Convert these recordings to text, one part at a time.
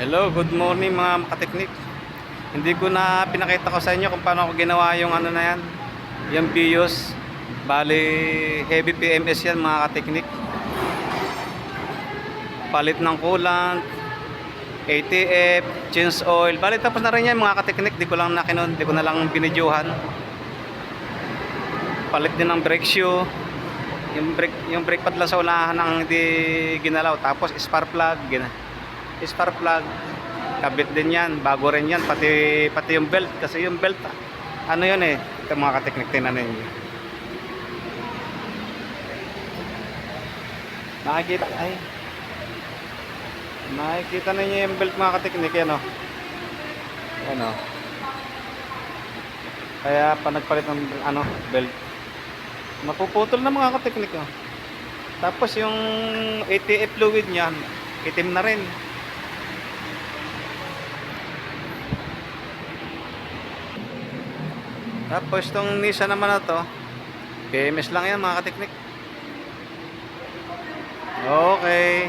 Hello, good morning mga kateknik. Hindi ko na pinakita ko sa inyo kung paano ko ginawa yung ano na yan. Yung BIOS. Bali, heavy PMS yan mga kateknik. Palit ng coolant, ATF, change oil. Bali, tapos na rin yan mga kateknik. Di ko na lang binidyohan. Palit din ng brake shoe. Yung brake pad lang sa unahan ang hindi ginalaw. Tapos spark plug kabit din yan, bago rin yan, pati yung belt, kasi yung belt ano yun eh, ito mga kateknik, tingnan ninyo, makikita ninyo yung belt mga kateknik, yan o, yan o, kaya pa nagpalit ng ano, belt, mapuputol na mga kateknik o. Tapos yung ATF fluid niyan, itim na rin. Tapos itong Nissan naman na to, PMS lang yan mga kateknik. Okay.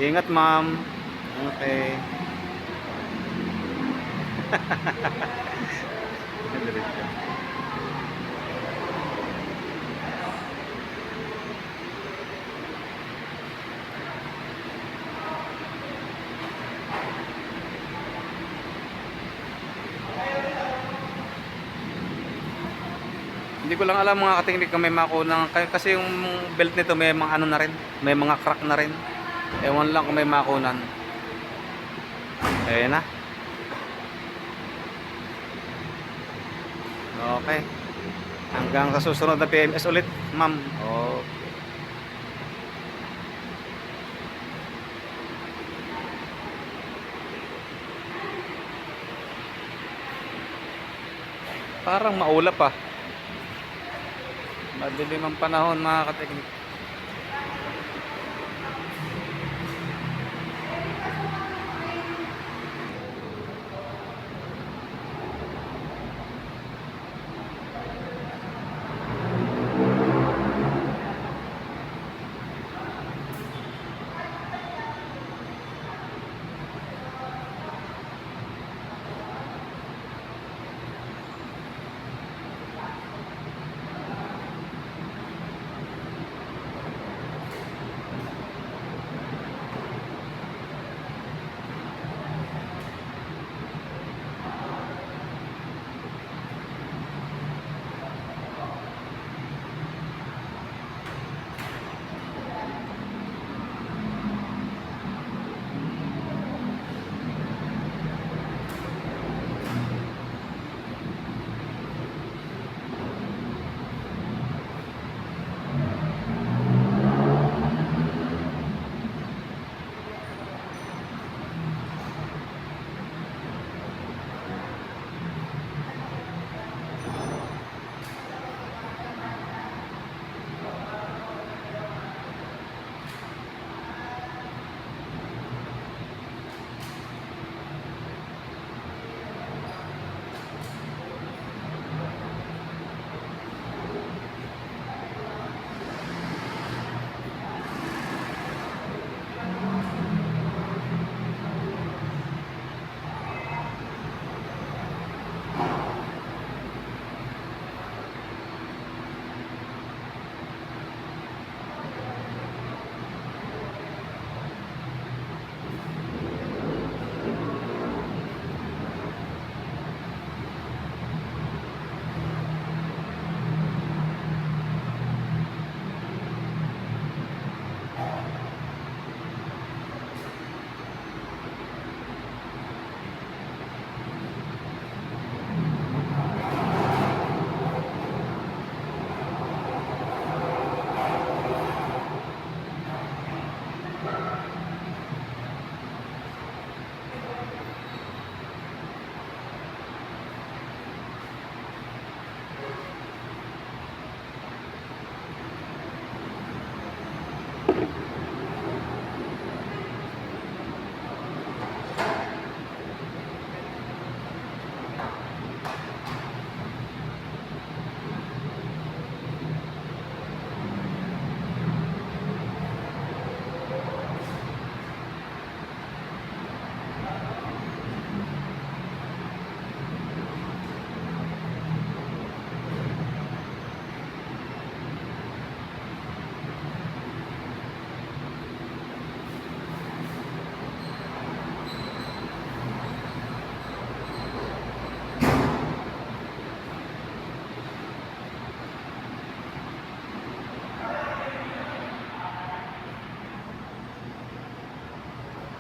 Ingat ma'am. Okay. Hindi ko lang alam mga kateknik kung may makunang, kasi yung belt nito may mga ano na rin, may mga crack na rin. Ewan lang kung may makunan. Ayan na. Okay. Hanggang sa susunod na PMS ulit, ma'am. Okay. Parang maulap ah. Madilim ang panahon mga kateknik.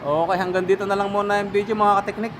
Okay, hanggang dito na lang muna yung video mga kateknik.